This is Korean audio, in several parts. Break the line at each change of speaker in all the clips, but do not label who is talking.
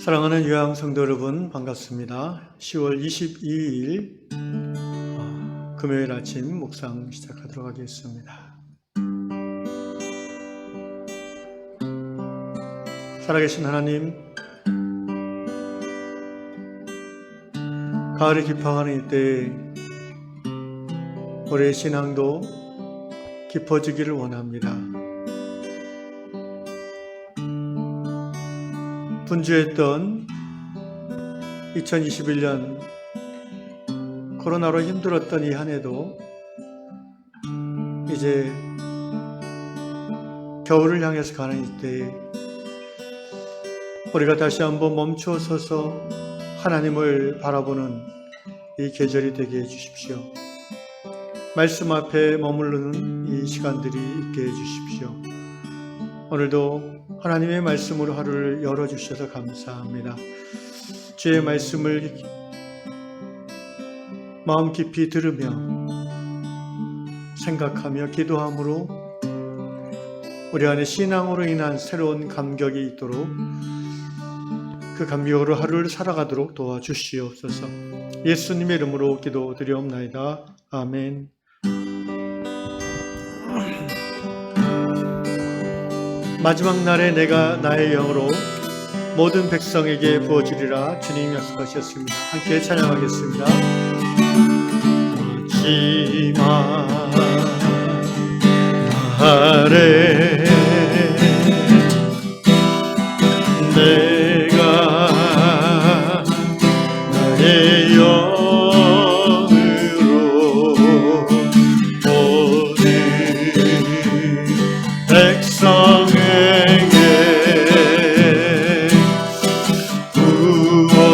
사랑하는 유양 성도 여러분, 반갑습니다. 10월 22일 금요일 아침 묵상 시작하도록 하겠습니다. 살아계신 하나님, 가을이 깊어가는 이때에 우리의 신앙도 깊어지기를 원합니다. 분주했던 2021년 코로나로 힘들었던 이 한 해도 이제 겨울을 향해서 가는 이때에 우리가 다시 한번 멈춰 서서 하나님을 바라보는 이 계절이 되게 해주십시오. 말씀 앞에 머무르는 이 시간들이 있게 해주십시오. 오늘도 하나님의 말씀으로 하루를 열어주셔서 감사합니다. 주의 말씀을 마음 깊이 들으며 생각하며 기도함으로 우리 안에 신앙으로 인한 새로운 감격이 있도록 그 감격으로 하루를 살아가도록 도와주시옵소서. 예수님의 이름으로 기도드리옵나이다. 아멘. 마지막 날에 내가 나의 영으로 모든 백성에게 부어주리라 주님이 약속하셨습니다. 함께 찬양하겠습니다. 마지막 날에 내가 나의 영으로 모든 백성에게 부어주리라.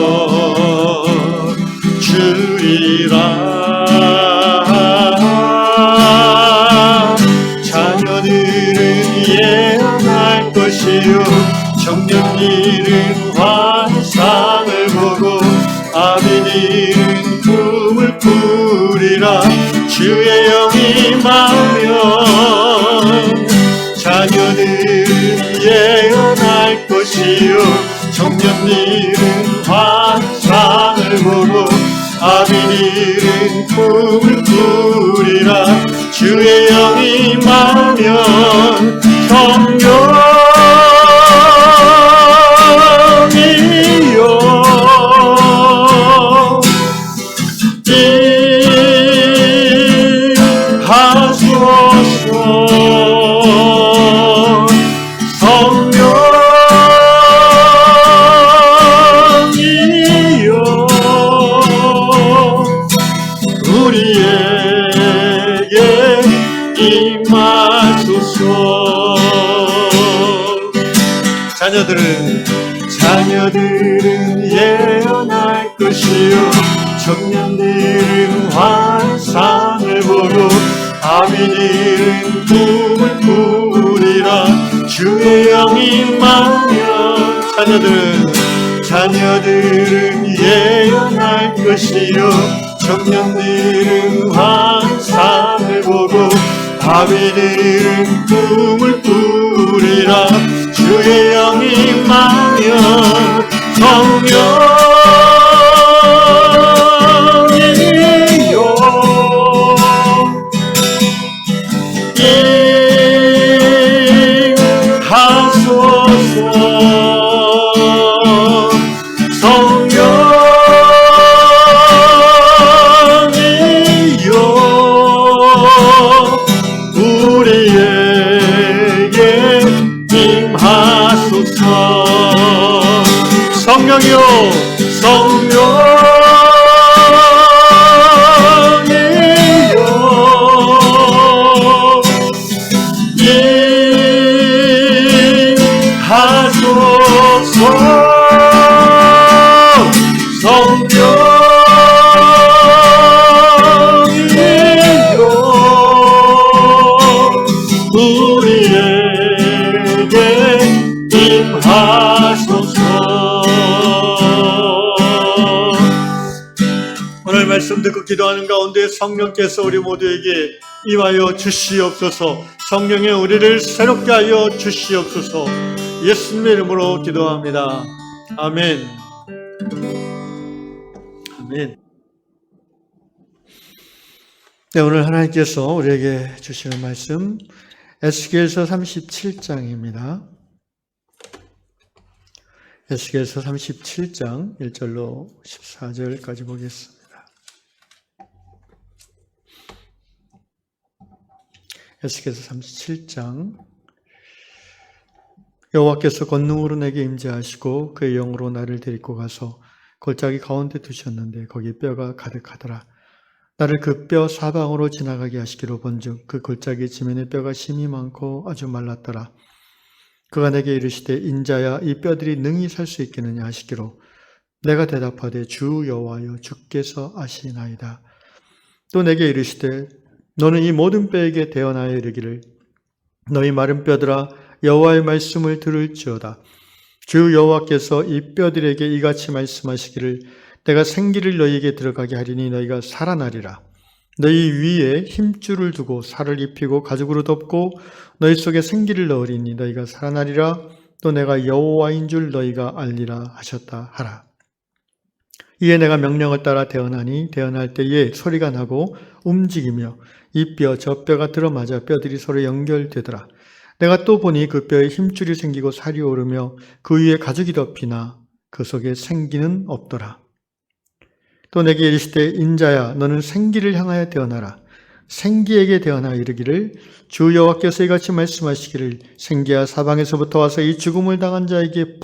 자녀들은 예언할 것이요 청년들은 환상을 보고 아비들은 꿈을 꾸리라. 주의 영이 임하면 자녀들은 예언할 것이요 청년들은 환상을 보고 아비들은 꿈을 꾸리라. 주의 영이 임하면 성령이여 임하소서. 자녀들은 예언할 것이요 청년들은 환상을 보고 아비들은 꿈을 꾸리라. 주의 영이 임하면 자녀들은 예언할 것이요 청년들은 환상을 보고 아비들은 꿈을 꾸리라. 주의 영이 임하면 성령이여 임하소서. 성령이여 우리에게 임하소서. 성령이여 성령이여 임하소서. 성령이여 우리에게 임하소서. 오늘 말씀 듣고 기도하는 가운데 성령께서 우리 모두에게 임하여 주시옵소서. 성령의 우리를 새롭게 하여 주시옵소서. 예수님의 이름으로 기도합니다. 아멘. 아멘. 네, 오늘 하나님께서 우리에게 주시는 말씀 에스겔서 37장입니다. 에스겔서 37장 1절로 14절까지 보겠습니다. 에스겔서 37장. 여호와께서 권능으로 내게 임재하시고 그의 영으로 나를 데리고 가서 골짜기 가운데 두셨는데 거기 뼈가 가득하더라. 나를 그 뼈 사방으로 지나가게 하시기로 본즉 그 골짜기 지면에 뼈가 심이 많고 아주 말랐더라. 그가 내게 이르시되 인자야 이 뼈들이 능히 살 수 있겠느냐 하시기로 내가 대답하되 주 여호와여 주께서 아시나이다. 또 내게 이르시되 너는 이 모든 뼈에게 대언하여 이르기를 너희 마른 뼈들아 여호와의 말씀을 들을지어다. 주 여호와께서 이 뼈들에게 이같이 말씀하시기를 내가 생기를 너희에게 들어가게 하리니 너희가 살아나리라. 너희 위에 힘줄을 두고 살을 입히고 가죽으로 덮고 너희 속에 생기를 넣으리니 너희가 살아나리라. 또 내가 여호와인 줄 너희가 알리라 하셨다 하라. 이에 내가 명령을 따라 대언하니 대언할 때에 소리가 나고 움직이며 이 뼈 저 뼈가 들어맞아 뼈들이 서로 연결되더라. 내가 또 보니 그 뼈에 힘줄이 생기고 살이 오르며 그 위에 가죽이 덮이나 그 속에 생기는 없더라. 또 내게 이르시되 인자야 너는 생기를 향하여 대언하라. 생기에게 대언하여 이르기를 주 여호와께서 이같이 말씀하시기를 생기야 사방에서부터 와서 이 죽음을 당한 자에게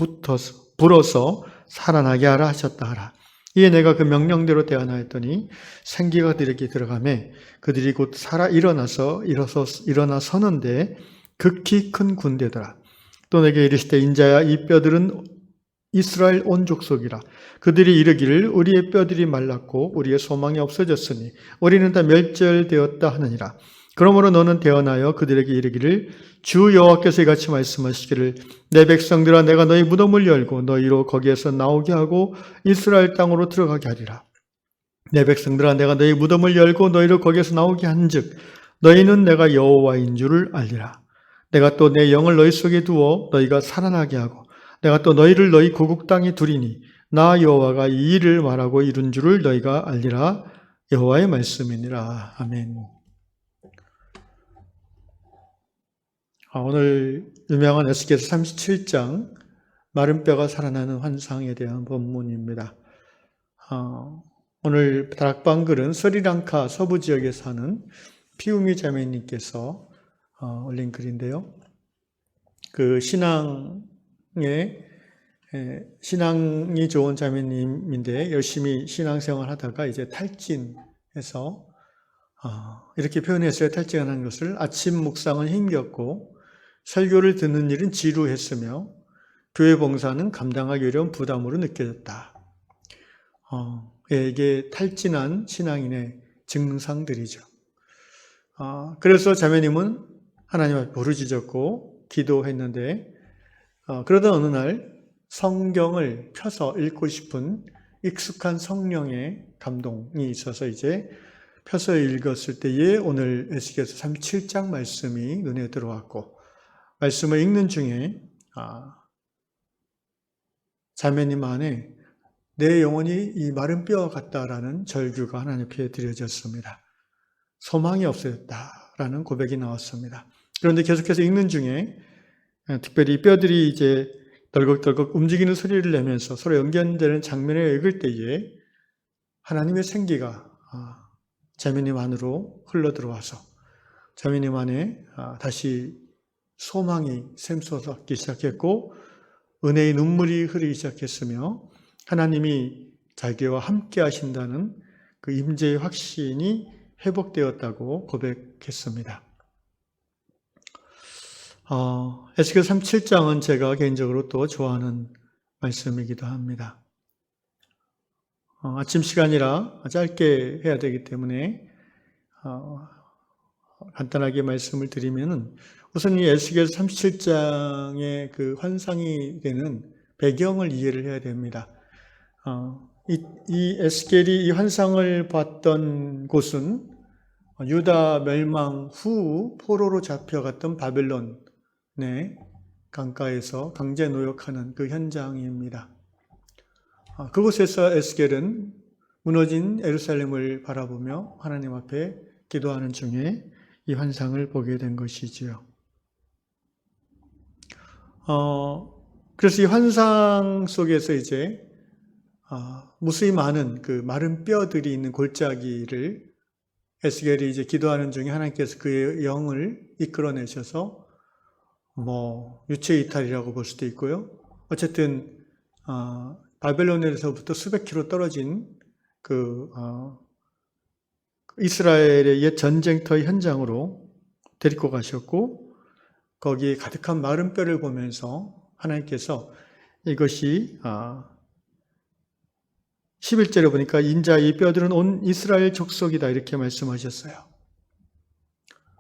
불어서 살아나게 하라 하셨다 하라. 이에 내가 그 명령대로 대언하였더니 생기가 그들에게 들어가매 그들이 곧 일어나 서는데 극히 큰 군대더라. 또 내게 이르시되 인자야 이 뼈들은 이스라엘 온 족속이라. 그들이 이르기를 우리의 뼈들이 말랐고 우리의 소망이 없어졌으니 우리는 다 멸절되었다 하느니라. 그러므로 너는 대언하여 그들에게 이르기를 주 여호와께서 이같이 말씀하시기를 내 백성들아 내가 너희 무덤을 열고 너희로 거기에서 나오게 하고 이스라엘 땅으로 들어가게 하리라. 내 백성들아 내가 너희 무덤을 열고 너희로 거기에서 나오게 한즉 너희는 내가 여호와인 줄을 알리라. 내가 또 내 영을 너희 속에 두어 너희가 살아나게 하고 내가 또 너희를 너희 고국 땅에 두리니 나 여호와가 이 일을 말하고 이룬 줄을 너희가 알리라. 여호와의 말씀이니라. 아멘. 오늘 유명한 에스겔서 37장 마른 뼈가 살아나는 환상에 대한 본문입니다. 오늘 다락방글은 스리랑카 서부 지역에 사는 피우미 자매님께서 올린 글인데요. 그 신앙이 좋은 자매님인데 열심히 신앙생활 하다가 이제 탈진해서 이렇게 표현했어요. 탈진하는 것을 아침 묵상은 힘겹고 설교를 듣는 일은 지루했으며 교회 봉사는 감당하기 어려운 부담으로 느껴졌다. 이게 탈진한 신앙인의 증상들이죠. 그래서 자매님은 하나님 앞에 부르짖었고 기도했는데 그러다 어느 날 성경을 펴서 읽고 싶은 익숙한 성령의 감동이 있어서 이제 펴서 읽었을 때에 오늘 에스겔서 37장 말씀이 눈에 들어왔고 말씀을 읽는 중에 자매님 안에 내 영혼이 이 마른 뼈 같다라는 절규가 하나님 앞에 드려졌습니다. 소망이 없어졌다라는 고백이 나왔습니다. 그런데 계속해서 읽는 중에 특별히 뼈들이 이제 덜컥덜컥 움직이는 소리를 내면서 서로 연결되는 장면을 읽을 때에 하나님의 생기가 자매님 안으로 흘러들어와서 자매님 안에 다시 소망이 샘솟기 시작했고 은혜의 눈물이 흐르기 시작했으며 하나님이 자기와 함께 하신다는 그 임재의 확신이 회복되었다고 고백했습니다. 에스겔 37장은 제가 개인적으로 또 좋아하는 말씀이기도 합니다. 아침 시간이라 짧게 해야 되기 때문에 간단하게 말씀을 드리면은 우선 이 에스겔 37장의 그 환상이 되는 배경을 이해를 해야 됩니다. 이 에스겔이 이 환상을 봤던 곳은 유다 멸망 후 포로로 잡혀갔던 바벨론의 강가에서 강제 노역하는 그 현장입니다. 그곳에서 에스겔은 무너진 예루살렘을 바라보며 하나님 앞에 기도하는 중에 이 환상을 보게 된 것이지요. 그래서 이 환상 속에서 이제 무수히 많은 그 마른 뼈들이 있는 골짜기를 에스겔이 이제 기도하는 중에 하나님께서 그의 영을 이끌어내셔서 유체 이탈이라고 볼 수도 있고요. 어쨌든 바벨론에서부터 수백 킬로 떨어진 이스라엘의 옛 전쟁터의 현장으로 데리고 가셨고 거기에 가득한 마른 뼈를 보면서 하나님께서 이것이 11절에 보니까 인자 이 뼈들은 온 이스라엘 족속이다 이렇게 말씀하셨어요.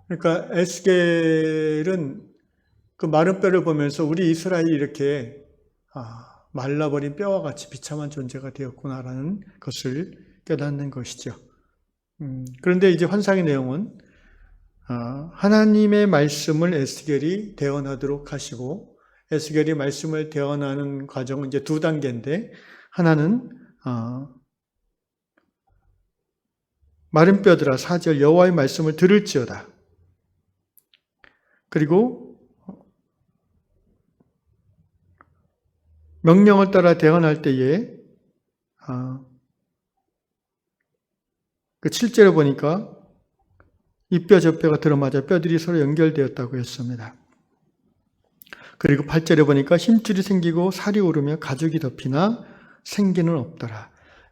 그러니까 에스겔은 그 마른 뼈를 보면서 우리 이스라엘이 이렇게 말라버린 뼈와 같이 비참한 존재가 되었구나라는 것을 깨닫는 것이죠. 그런데 이제 환상의 내용은 하나님의 말씀을 에스겔이 대언하도록 하시고 에스겔이 말씀을 대언하는 과정은 이제 두 단계인데 하나는 마른 뼈들아 4절 여호와의 말씀을 들을지어다. 그리고 명령을 따라 대언할 때에 그 7절에 보니까 이 뼈 저 뼈가 들어맞아 뼈들이 서로 연결되었다고 했습니다. 그리고 8절에 보니까 힘줄이 생기고 살이 오르며 가죽이 덮이나 생기는 없더라.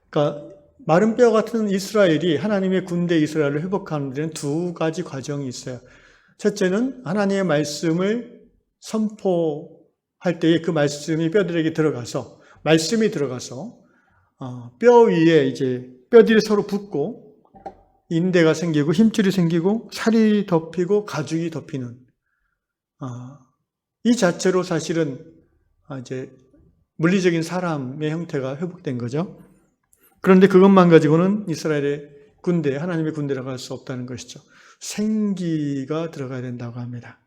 그러니까 마른 뼈 같은 이스라엘이 하나님의 군대 이스라엘을 회복하는 데는 두 가지 과정이 있어요. 첫째는 하나님의 말씀을 선포할 때에 그 말씀이 뼈들에게 들어가서 뼈 위에 이제 뼈들이 서로 붙고 인대가 생기고 힘줄이 생기고 살이 덮이고 가죽이 덮이는 이 자체로 사실은 이제 물리적인 사람의 형태가 회복된 거죠. 그런데 그것만 가지고는 이스라엘의 군대, 하나님의 군대라고 할 수 없다는 것이죠. 생기가 들어가야 된다고 합니다.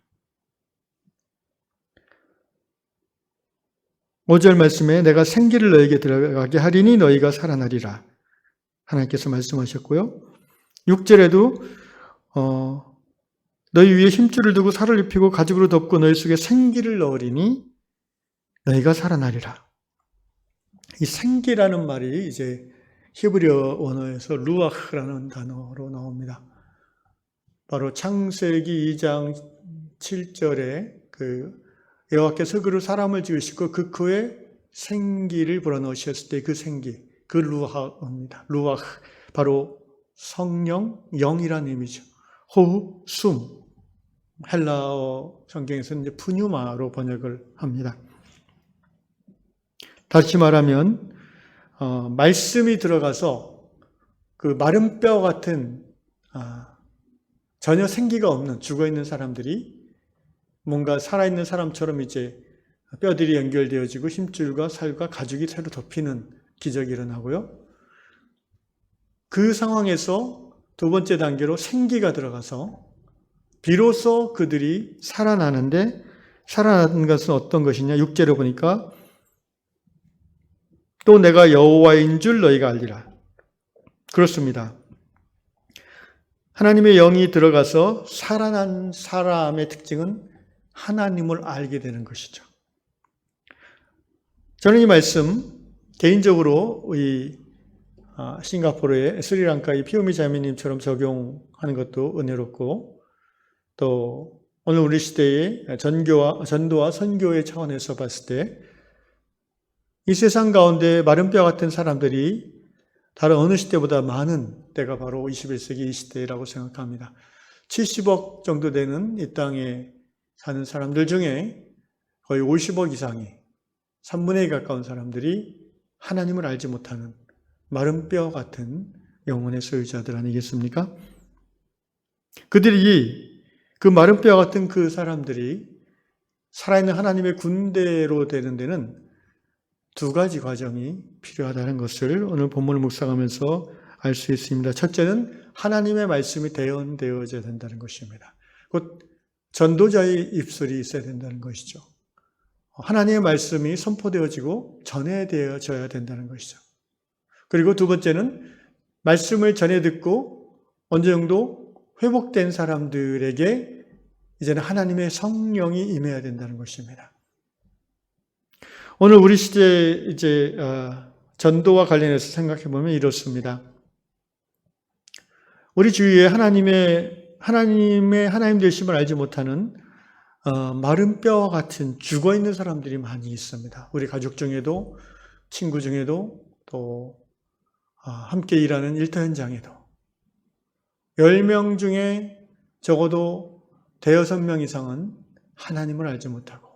5절 말씀에 내가 생기를 너에게 들어가게 하리니 너희가 살아나리라. 하나님께서 말씀하셨고요. 6절에도 너희 위에 힘줄을 두고 살을 입히고 가죽으로 덮고 너희 속에 생기를 넣으리니 너희가 살아나리라. 이 생기라는 말이 이제 히브리어 원어에서 루아흐라는 단어로 나옵니다. 바로 창세기 2장 7절에 여호와께서 그로 사람을 지으시고 그 코에 생기를 불어넣으셨을 때 그 생기, 그 루아흐입니다. 루아흐, 바로 성령, 영이라는 의미죠. 호흡, 숨. 헬라어 성경에서는 이제 푸뉴마로 번역을 합니다. 다시 말하면 말씀이 들어가서 그 마른 뼈 같은 전혀 생기가 없는 죽어있는 사람들이 뭔가 살아있는 사람처럼 이제 뼈들이 연결되어지고 힘줄과 살과 가죽이 새로 덮이는 기적이 일어나고요. 그 상황에서 두 번째 단계로 생기가 들어가서 비로소 그들이 살아나는데 살아나는 것은 어떤 것이냐? 6절에 보니까 또 내가 여호와인 줄 너희가 알리라. 그렇습니다. 하나님의 영이 들어가서 살아난 사람의 특징은 하나님을 알게 되는 것이죠. 저는 이 말씀 개인적으로 이 싱가포르의 스리랑카의 피오미 자매님처럼 적용하는 것도 은혜롭고 또 오늘 우리 시대의 전도와 선교의 차원에서 봤을 때 이 세상 가운데 마른 뼈 같은 사람들이 다른 어느 시대보다 많은 때가 바로 21세기 이 시대라고 생각합니다. 70억 정도 되는 이 땅에 사는 사람들 중에 거의 50억 이상이 3분의 2 가까운 사람들이 하나님을 알지 못하는 마른 뼈 같은 영혼의 소유자들 아니겠습니까? 그들이 그 마른 뼈 같은 그 사람들이 살아있는 하나님의 군대로 되는 데는 두 가지 과정이 필요하다는 것을 오늘 본문을 묵상하면서 알 수 있습니다. 첫째는 하나님의 말씀이 대언되어져야 된다는 것입니다. 곧 전도자의 입술이 있어야 된다는 것이죠. 하나님의 말씀이 선포되어지고 전해되어져야 된다는 것이죠. 그리고 두 번째는 말씀을 전해 듣고 어느 정도 회복된 사람들에게 이제는 하나님의 성령이 임해야 된다는 것입니다. 오늘 우리 시대 이제 전도와 관련해서 생각해 보면 이렇습니다. 우리 주위에 하나님 되심을 알지 못하는 마른 뼈와 같은 죽어 있는 사람들이 많이 있습니다. 우리 가족 중에도, 친구 중에도, 또 함께 일하는 일터 현장에도 10명 중에 적어도 5-6명 이상은 하나님을 알지 못하고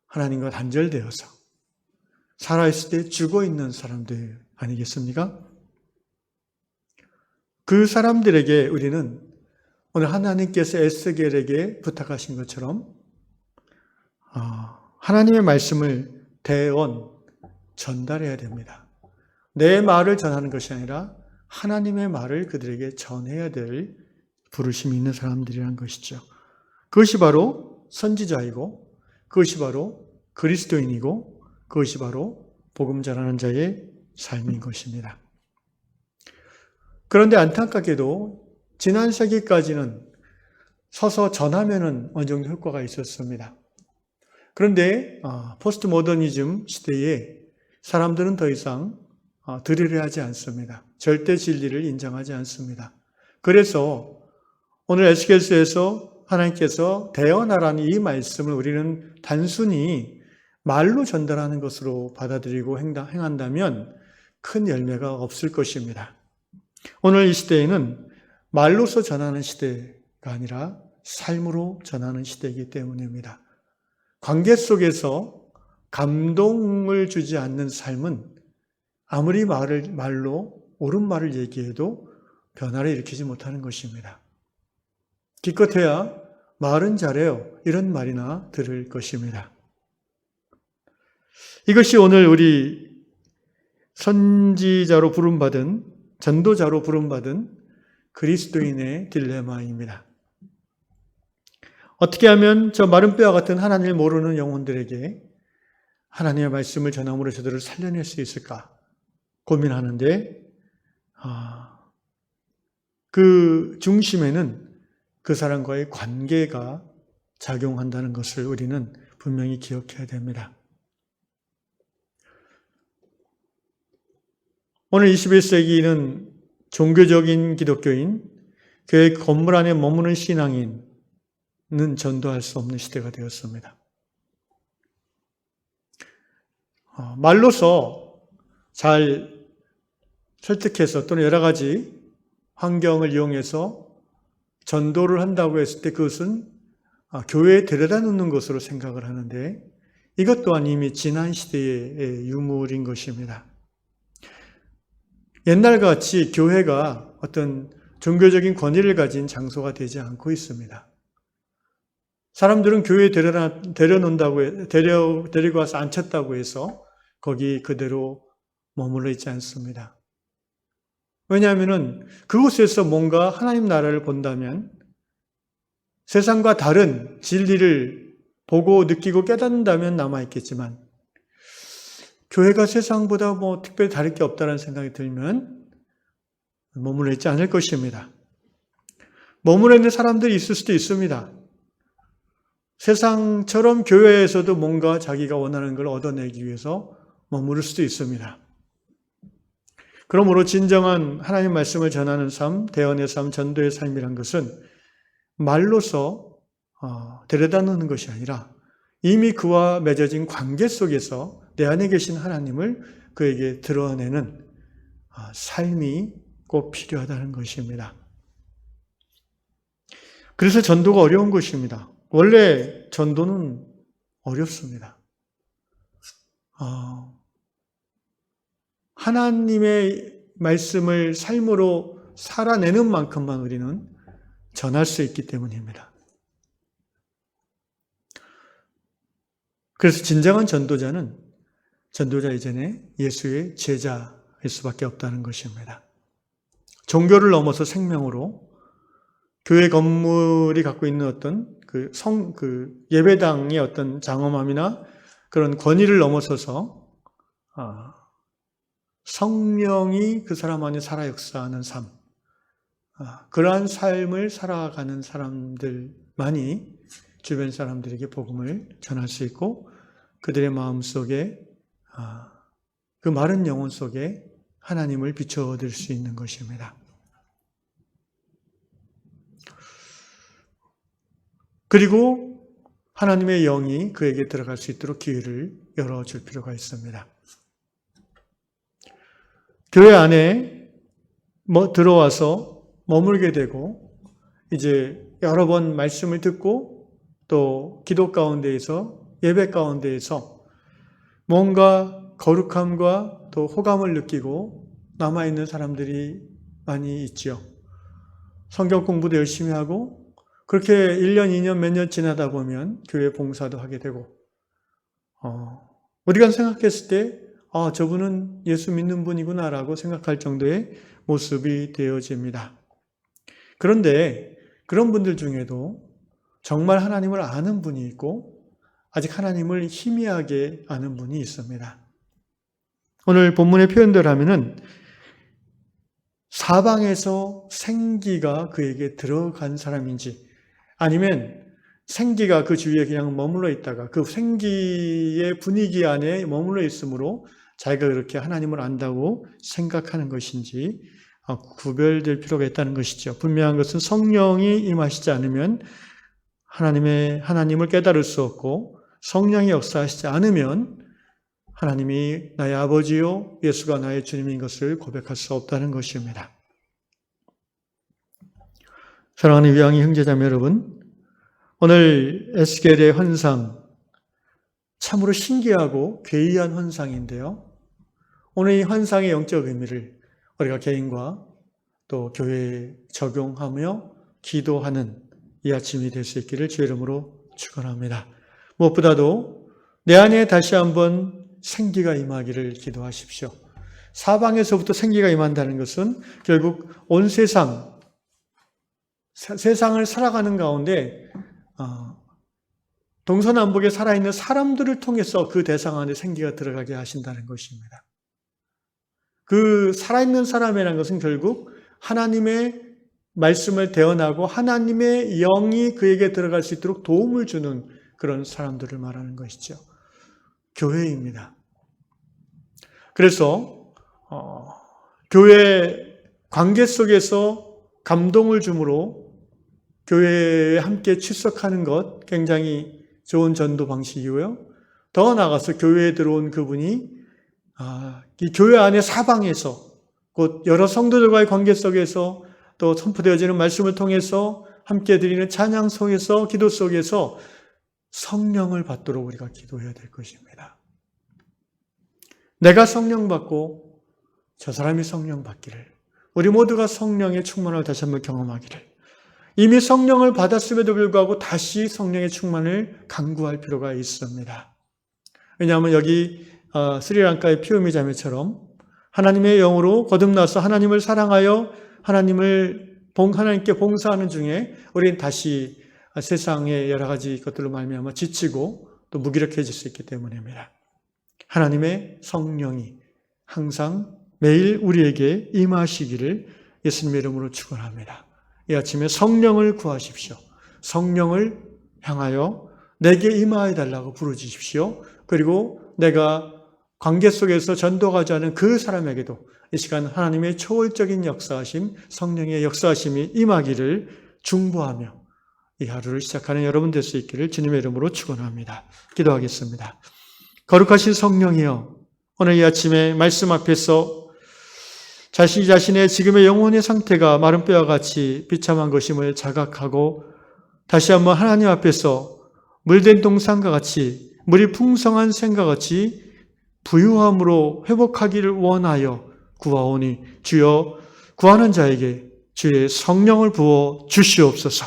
하나님과 단절되어서 살아있을 때 죽어 있는 사람들 아니겠습니까? 그 사람들에게 우리는 오늘 하나님께서 에스겔에게 부탁하신 것처럼 하나님의 말씀을 전달해야 됩니다. 내 말을 전하는 것이 아니라 하나님의 말을 그들에게 전해야 될 부르심이 있는 사람들이란 것이죠. 그것이 바로 선지자이고, 그것이 바로 그리스도인이고, 그것이 바로 복음 전하는 자의 삶인 것입니다. 그런데 안타깝게도 지난 세기까지는 서서 전하면은 어느 정도 효과가 있었습니다. 그런데 포스트 모더니즘 시대에 사람들은 더 이상 들으려 하지 않습니다. 절대 진리를 인정하지 않습니다. 그래서 오늘 에스겔서에서 하나님께서 대언하라는 이 말씀을 우리는 단순히 말로 전달하는 것으로 받아들이고 행한다면 큰 열매가 없을 것입니다. 오늘 이 시대에는 말로서 전하는 시대가 아니라 삶으로 전하는 시대이기 때문입니다. 관계 속에서 감동을 주지 않는 삶은 아무리 말로 옳은 말을 얘기해도 변화를 일으키지 못하는 것입니다. 기껏해야 말은 잘해요, 이런 말이나 들을 것입니다. 이것이 오늘 우리 선지자로 부름받은, 전도자로 부름받은 그리스도인의 딜레마입니다. 어떻게 하면 저 마른 뼈와 같은 하나님을 모르는 영혼들에게 하나님의 말씀을 전함으로 저들을 살려낼 수 있을까 고민하는데, 그 중심에는 그 사람과의 관계가 작용한다는 것을 우리는 분명히 기억해야 됩니다. 오늘 21세기는 종교적인 기독교인, 교회 건물 안에 머무는 신앙인은 전도할 수 없는 시대가 되었습니다. 말로서 잘 설득해서 또는 여러 가지 환경을 이용해서 전도를 한다고 했을 때 그것은 교회에 데려다 놓는 것으로 생각을 하는데, 이것 또한 이미 지난 시대의 유물인 것입니다. 옛날같이 교회가 어떤 종교적인 권위를 가진 장소가 되지 않고 있습니다. 사람들은 교회에 데리고 와서 앉혔다고 해서 거기 그대로 머물러 있지 않습니다. 왜냐하면 그곳에서 뭔가 하나님 나라를 본다면 세상과 다른 진리를 보고 느끼고 깨닫는다면 남아있겠지만, 교회가 세상보다 특별히 다를 게 없다는 생각이 들면 머물러 있지 않을 것입니다. 머물러 있는 사람들이 있을 수도 있습니다. 세상처럼 교회에서도 뭔가 자기가 원하는 걸 얻어내기 위해서 머무를 수도 있습니다. 그러므로 진정한 하나님 말씀을 전하는 삶, 대언의 삶, 전도의 삶이란 것은 말로서 데려다 놓는 것이 아니라 이미 그와 맺어진 관계 속에서 내 안에 계신 하나님을 그에게 드러내는 삶이 꼭 필요하다는 것입니다. 그래서 전도가 어려운 것입니다. 원래 전도는 어렵습니다. 하나님의 말씀을 삶으로 살아내는 만큼만 우리는 전할 수 있기 때문입니다. 그래서 진정한 전도자 이전에 예수의 제자일 수밖에 없다는 것입니다. 종교를 넘어서 생명으로 교회 건물이 갖고 있는 어떤 예배당의 어떤 장엄함이나 그런 권위를 넘어서서 성령이 그 사람 안에 살아 역사하는 삶, 그러한 삶을 살아가는 사람들만이 주변 사람들에게 복음을 전할 수 있고 그들의 마음속에 그 마른 영혼 속에 하나님을 비춰드릴 수 있는 것입니다. 그리고 하나님의 영이 그에게 들어갈 수 있도록 기회를 열어줄 필요가 있습니다. 교회 안에 들어와서 머물게 되고 이제 여러 번 말씀을 듣고 또 기도 가운데에서 예배 가운데에서 뭔가 거룩함과 또 호감을 느끼고 남아있는 사람들이 많이 있죠. 성경 공부도 열심히 하고 그렇게 1년, 2년, 몇 년 지나다 보면 교회 봉사도 하게 되고 우리가 생각했을 때 저분은 예수 믿는 분이구나라고 생각할 정도의 모습이 되어집니다. 그런데 그런 분들 중에도 정말 하나님을 아는 분이 있고 아직 하나님을 희미하게 아는 분이 있습니다. 오늘 본문의 표현대로 하면은 사방에서 생기가 그에게 들어간 사람인지 아니면 생기가 그 주위에 그냥 머물러 있다가 그 생기의 분위기 안에 머물러 있으므로 자기가 그렇게 하나님을 안다고 생각하는 것인지 구별될 필요가 있다는 것이죠. 분명한 것은 성령이 임하시지 않으면 하나님을 깨달을 수 없고 성령이 역사하시지 않으면 하나님이 나의 아버지요 예수가 나의 주님인 것을 고백할 수 없다는 것입니다. 사랑하는 위양의 형제자매 여러분, 오늘 에스겔의 환상 참으로 신기하고 괴이한 환상인데요. 오늘 이 환상의 영적 의미를 우리가 개인과 또 교회에 적용하며 기도하는 이 아침이 될 수 있기를 주의 이름으로 축원합니다. 무엇보다도 내 안에 다시 한번 생기가 임하기를 기도하십시오. 사방에서부터 생기가 임한다는 것은 결국 온 세상을 살아가는 가운데 동서남북에 살아있는 사람들을 통해서 그 대상 안에 생기가 들어가게 하신다는 것입니다. 그 살아있는 사람이라는 것은 결국 하나님의 말씀을 대언하고 하나님의 영이 그에게 들어갈 수 있도록 도움을 주는 그런 사람들을 말하는 것이죠. 교회입니다. 그래서 교회 관계 속에서 감동을 주므로 교회에 함께 출석하는 것 굉장히 좋은 전도 방식이고요. 더 나아가서 교회에 들어온 그분이 이 교회 안에 사방에서 곧 여러 성도들과의 관계 속에서 또 선포되어지는 말씀을 통해서 함께 드리는 찬양 속에서 기도 속에서 성령을 받도록 우리가 기도해야 될 것입니다. 내가 성령 받고 저 사람이 성령 받기를, 우리 모두가 성령의 충만을 다시 한번 경험하기를, 이미 성령을 받았음에도 불구하고 다시 성령의 충만을 간구할 필요가 있습니다. 왜냐하면 여기 스리랑카의 피우미 자매처럼 하나님의 영으로 거듭나서 하나님을 사랑하여 하나님께 봉사하는 중에 우리는 다시 세상의 여러 가지 것들로 말미암아 지치고 또 무기력해질 수 있기 때문입니다. 하나님의 성령이 항상 매일 우리에게 임하시기를 예수님의 이름으로 축원합니다. 이 아침에 성령을 구하십시오. 성령을 향하여 내게 임하여 달라고 부르짖으십시오. 그리고 내가 관계 속에서 전도하지 않은 그 사람에게도 이 시간 하나님의 초월적인 역사하심, 성령의 역사하심이 임하기를 중보하며 이 하루를 시작하는 여러분 될 수 있기를 주님의 이름으로 축원합니다. 기도하겠습니다. 거룩하신 성령이여, 오늘 이 아침에 말씀 앞에서 자신의 지금의 영혼의 상태가 마른 뼈와 같이 비참한 것임을 자각하고 다시 한번 하나님 앞에서 물된 동산과 같이 물이 풍성한 샘과 같이 부유함으로 회복하기를 원하여 구하오니 주여 구하는 자에게 주의 성령을 부어 주시옵소서.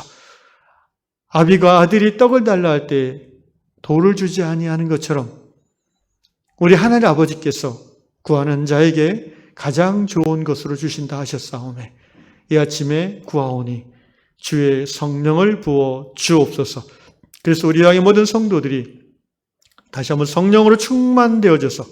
아비가 아들이 떡을 달라 할 때 돌을 주지 아니하는 것처럼 우리 하나님 아버지께서 구하는 자에게 가장 좋은 것으로 주신다 하셨사오매 이 아침에 구하오니 주의 성령을 부어 주옵소서. 그래서 우리 향의 모든 성도들이 다시 한번 성령으로 충만되어져서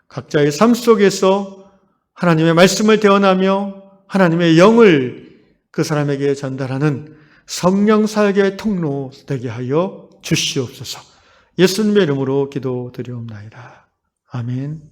각자의 삶 속에서 하나님의 말씀을 대언하며 하나님의 영을 그 사람에게 전달하는 성령 사역의 통로 되게 하여 주시옵소서. 예수님의 이름으로 기도드리옵나이다. 아멘.